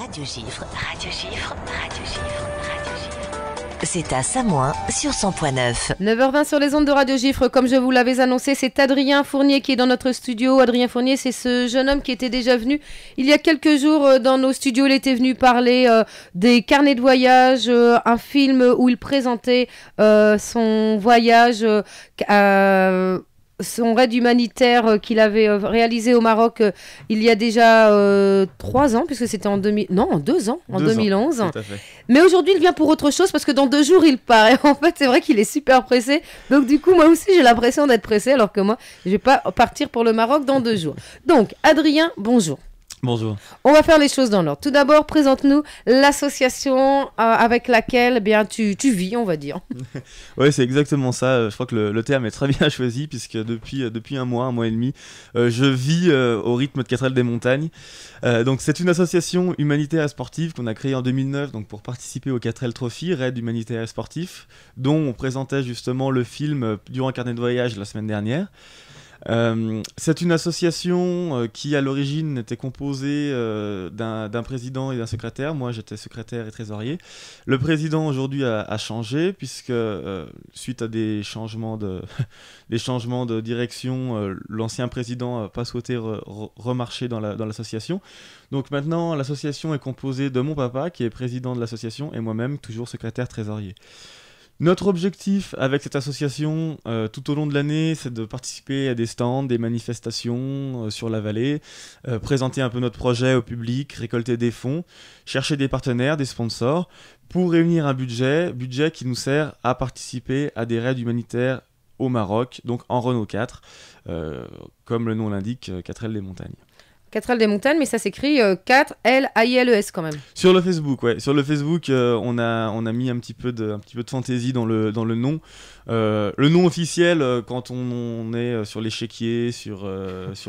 Radio Gifre, Radio Gifre, Radio Gifre, Radio Gifre. C'est à Samoin sur 100.9. 9h20 sur les ondes de Radio Gifre. Comme je vous l'avais annoncé, c'est Adrien Fournier qui est dans notre studio. Adrien Fournier, c'est ce jeune homme qui était déjà venu il y a quelques jours dans nos studios. Il était venu parler des carnets de voyage, un film où il présentait son voyage son raid humanitaire qu'il avait réalisé au Maroc il y a déjà 3 ans, puisque c'était en 2 ans, en 2011. Tout à fait. Mais aujourd'hui, il vient pour autre chose, parce que dans 2 jours, il part. Et en fait, c'est vrai qu'il est super pressé. Donc du coup, moi aussi, j'ai l'impression d'être pressé, alors que moi, je vais pas partir pour le Maroc dans 2 jours. Donc, Adrien, bonjour. Bonjour. On va faire les choses dans l'ordre. Tout d'abord, présente-nous l'association avec laquelle tu vis, on va dire. Oui, c'est exactement ça. Je crois que le terme est très bien choisi, puisque depuis un mois et demi, je vis au rythme de 4L des montagnes. Donc c'est une association humanitaire et sportive qu'on a créée en 2009 donc pour participer au 4L Trophy, raid humanitaire et sportif, dont on présentait justement le film durant un carnet de voyage la semaine dernière. C'est une association qui à l'origine était composée d'un président et d'un secrétaire. Moi j'étais secrétaire et trésorier. Le président aujourd'hui a changé, puisque suite à des changements de direction, l'ancien président n'a pas souhaité remarcher dans l'association. Donc maintenant l'association est composée de mon papa qui est président de l'association et moi-même toujours secrétaire trésorier. Notre objectif avec cette association tout au long de l'année, c'est de participer à des stands, des manifestations sur la vallée, présenter un peu notre projet au public, récolter des fonds, chercher des partenaires, des sponsors, pour réunir un budget qui nous sert à participer à des raids humanitaires au Maroc, donc en Renault 4, comme le nom l'indique, 4L des montagnes. 4L des montagnes, mais ça s'écrit 4L-A-I-L-E-S quand même. Sur le Facebook, ouais. Sur le Facebook, on a mis un petit peu de fantaisie dans le nom. Le nom officiel, quand on est sur l'échiquier, sur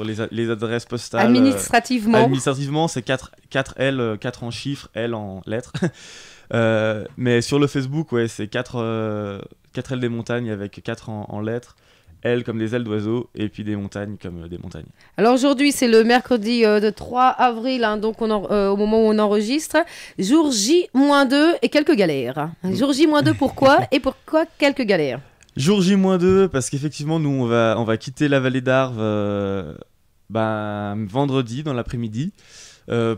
les adresses postales. Administrativement, c'est 4L, 4 en chiffres, L en lettres. Mais sur le Facebook, ouais, c'est 4L des montagnes avec 4 en lettres. L comme des ailes d'oiseaux, et puis des montagnes comme des montagnes. Alors aujourd'hui, c'est le mercredi de 3 avril, hein, donc au moment où on enregistre. Jour J-2 et quelques galères. Jour J-2, pourquoi? Et pourquoi quelques galères? Jour J-2, parce qu'effectivement, nous, on va quitter la vallée d'Arve vendredi dans l'après-midi.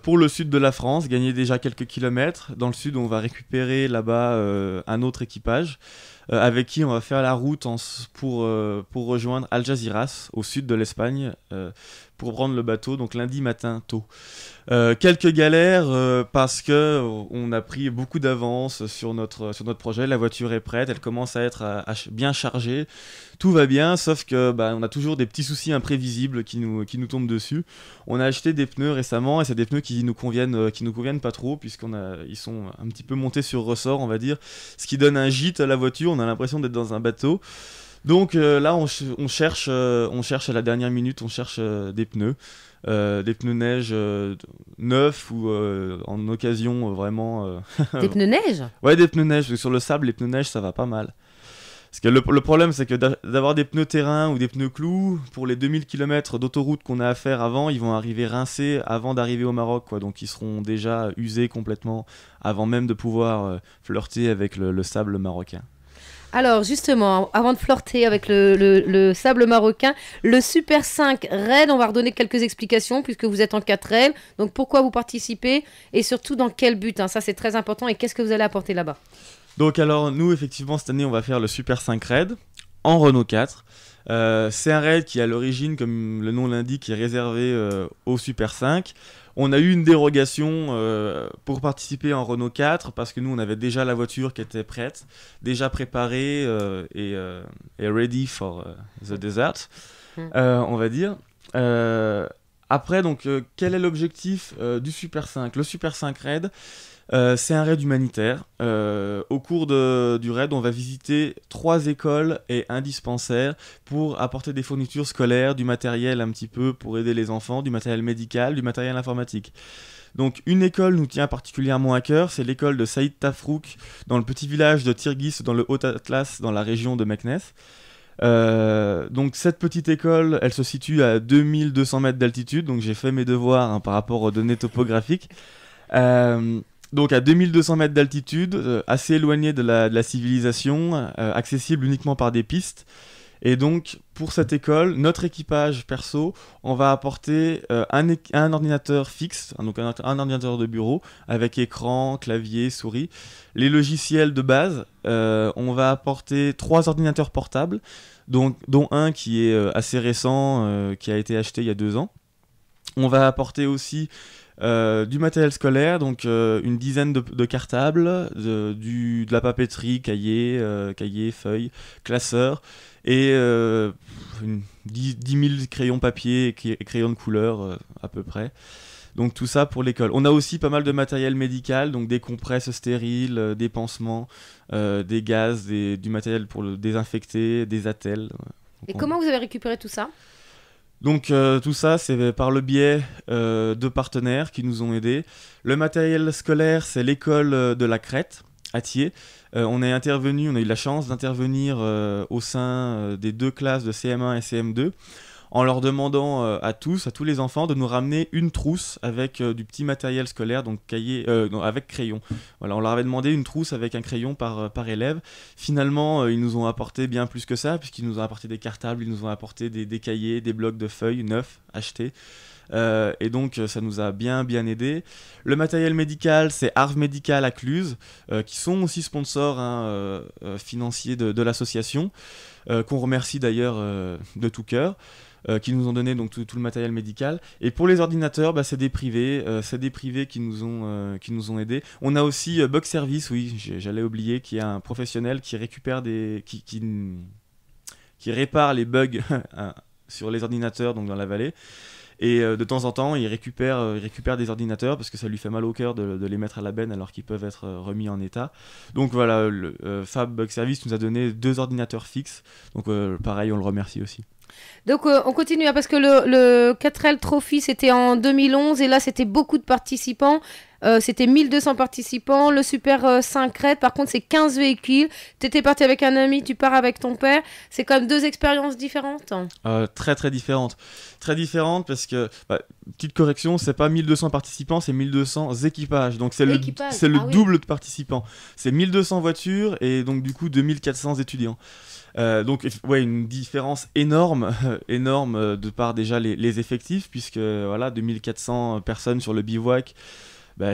Pour le sud de la France, gagner déjà quelques kilomètres. Dans le sud, on va récupérer là-bas un autre équipage avec qui on va faire la route pour rejoindre Algeciras, au sud de l'Espagne, pour prendre le bateau, donc lundi matin tôt. Quelques galères parce que on a pris beaucoup d'avance sur notre projet. La voiture est prête, elle commence à être bien chargée. Tout va bien, sauf que on a toujours des petits soucis imprévisibles qui nous tombent dessus. On a acheté des pneus récemment et c'est des pneus qui nous conviennent pas trop, ils sont un petit peu montés sur ressort, on va dire, ce qui donne un gîte à la voiture. On a l'impression d'être dans un bateau. Donc là, on cherche à la dernière minute, on cherche des pneus neige neufs ou en occasion vraiment. Des pneus neige ? Ouais, des pneus neige. Parce que sur le sable, les pneus neige, ça va pas mal. Parce que le problème, c'est que d'avoir des pneus terrain ou des pneus clous, pour les 2000 km d'autoroute qu'on a à faire avant, ils vont arriver rincés avant d'arriver au Maroc, quoi. Donc ils seront déjà usés complètement avant même de pouvoir flirter avec le sable marocain. Alors justement, avant de flirter avec le sable marocain, le Super 5 Raid, on va redonner quelques explications puisque vous êtes en 4L. Donc pourquoi vous participez et surtout dans quel but, hein, ça c'est très important, et qu'est-ce que vous allez apporter là-bas? Donc alors nous effectivement cette année on va faire le Super 5 Raid en Renault 4. C'est un raid qui à l'origine, comme le nom l'indique, est réservé au Super 5. On a eu une dérogation pour participer en Renault 4 parce que nous on avait déjà la voiture qui était prête, déjà préparée et ready for the desert, on va dire. Après donc quel est l'objectif du Super 5? Le Super 5 Raid, c'est un raid humanitaire. Au cours du raid, on va visiter 3 écoles et un dispensaire pour apporter des fournitures scolaires, du matériel un petit peu pour aider les enfants, du matériel médical, du matériel informatique. Donc une école nous tient particulièrement à cœur, c'est l'école de Saïd Tafrouk dans le petit village de Tirgis dans le Haut-Atlas dans la région de Meknès. Donc cette petite école, elle se situe à 2200 mètres d'altitude, donc j'ai fait mes devoirs par rapport aux données topographiques. Donc à 2200 mètres d'altitude, assez éloigné de la civilisation, accessible uniquement par des pistes. Et donc, pour cette école, notre équipage perso, on va apporter un ordinateur fixe, donc un ordinateur de bureau, avec écran, clavier, souris. Les logiciels de base, on va apporter 3 ordinateurs portables, dont un qui est assez récent, qui a été acheté il y a 2 ans. On va apporter aussi du matériel scolaire, donc une dizaine de cartables, de la papeterie, cahiers, feuilles, classeurs, et 10 000 crayons papier et crayons de couleur à peu près. Donc tout ça pour l'école. On a aussi pas mal de matériel médical, donc des compresses stériles, des pansements, des gaz, du matériel pour le désinfecter, des attelles. Et comment vous avez récupéré tout ça ? Donc tout ça, c'est par le biais de partenaires qui nous ont aidés. Le matériel scolaire, c'est l'école de la Crête, à Thiers. On a eu la chance d'intervenir au sein des 2 classes de CM1 et CM2 en leur demandant à tous les enfants de nous ramener une trousse avec du petit matériel scolaire, donc avec crayon. Voilà, on leur avait demandé une trousse avec un crayon par élève. Finalement, ils nous ont apporté bien plus que ça, puisqu'ils nous ont apporté des cartables, ils nous ont apporté des cahiers, des blocs de feuilles neufs, achetés. Et donc ça nous a bien aidé. Le matériel médical, c'est Arve Médical à Cluse, qui sont aussi sponsors financiers de l'association, qu'on remercie d'ailleurs de tout cœur, qui nous ont donné donc tout le matériel médical. Et pour les ordinateurs, c'est des privés qui nous ont aidés. On a aussi Bug Service, oui, j'allais oublier, qui est un professionnel qui récupère qui répare les bugs sur les ordinateurs, donc dans la vallée. Et de temps en temps, il récupère des ordinateurs parce que ça lui fait mal au cœur de les mettre à la benne alors qu'ils peuvent être remis en état. Donc voilà, le Fab Bug Service nous a donné 2 ordinateurs fixes. Donc pareil, on le remercie aussi. Donc on continue, parce que le 4L Trophy c'était en 2011 et là c'était beaucoup de participants. C'était 1200 participants. Le Super 5 Red, par contre, c'est 15 véhicules. Tu étais parti avec un ami, tu pars avec ton père. C'est quand même 2 expériences différentes. Très, très différentes. Très différentes parce que, petite correction, c'est pas 1200 participants, c'est 1200 équipages. Donc, c'est le double de participants. C'est 1200 voitures et donc, du coup, 2400 étudiants. Donc, ouais, une différence énorme de par déjà les effectifs, puisque, voilà, 2400 personnes sur le bivouac.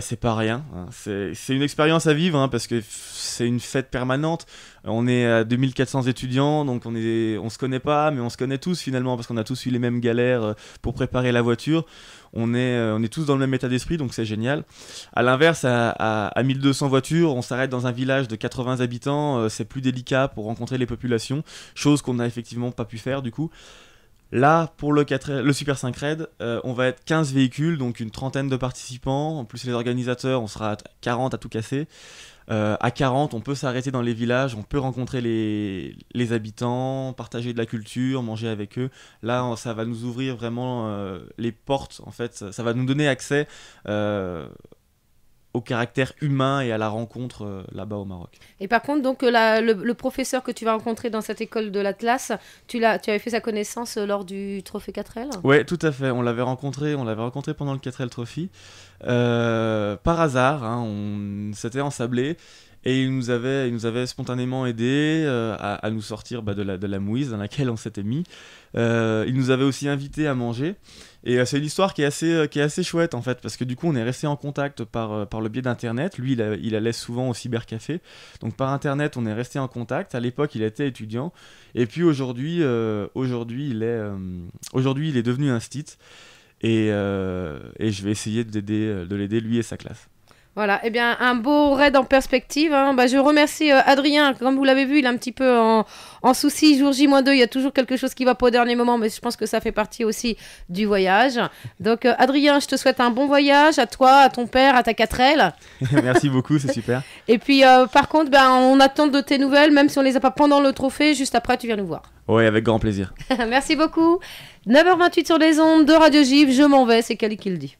C'est pas rien, hein. C'est une expérience à vivre, hein, parce que c'est une fête permanente. On est à 2400 étudiants, donc on se connaît pas, mais on se connaît tous finalement, parce qu'on a tous eu les mêmes galères pour préparer la voiture. On est tous dans le même état d'esprit, donc c'est génial. À l'inverse, à 1200 voitures, on s'arrête dans un village de 80 habitants, c'est plus délicat pour rencontrer les populations, chose qu'on n'a effectivement pas pu faire du coup. Là, pour le Super 5 Raid, on va être 15 véhicules, donc une trentaine de participants. En plus, les organisateurs, on sera à 40 à tout casser. À 40, on peut s'arrêter dans les villages, on peut rencontrer les habitants, partager de la culture, manger avec eux. Là, ça va nous ouvrir vraiment les portes, en fait. Ça va nous donner accès au caractère humain et à la rencontre là-bas au Maroc. Et par contre, donc le professeur que tu vas rencontrer dans cette école de l'Atlas, tu avais fait sa connaissance lors du Trophée 4L ? Ouais, tout à fait. On l'avait rencontré pendant le 4L Trophy. Par hasard, hein, on s'était ensablé. Et il nous avait spontanément aidé à nous sortir de la mouise dans laquelle on s'était mis. Il nous avait aussi invités à manger. Et c'est une histoire qui est assez chouette en fait, parce que du coup on est resté en contact par le biais d'internet. Lui il allait souvent au cybercafé, donc par internet on est resté en contact. À l'époque il était étudiant, et puis aujourd'hui il est devenu un stit, et je vais essayer de l'aider lui et sa classe. Voilà, eh bien, un beau raid en perspective, hein. Je remercie Adrien. Comme vous l'avez vu, il est un petit peu en souci. Jour J-2, il y a toujours quelque chose qui va pas au dernier moment, mais je pense que ça fait partie aussi du voyage. Donc, Adrien, je te souhaite un bon voyage à toi, à ton père, à ta 4L. Merci beaucoup, c'est super. Et puis, par contre, on attend de tes nouvelles, même si on les a pas pendant le trophée. Juste après, tu viens nous voir. Oui, avec grand plaisir. Merci beaucoup. 9h28 sur les ondes de Radio Givre. Je m'en vais, c'est Kali qui le dit.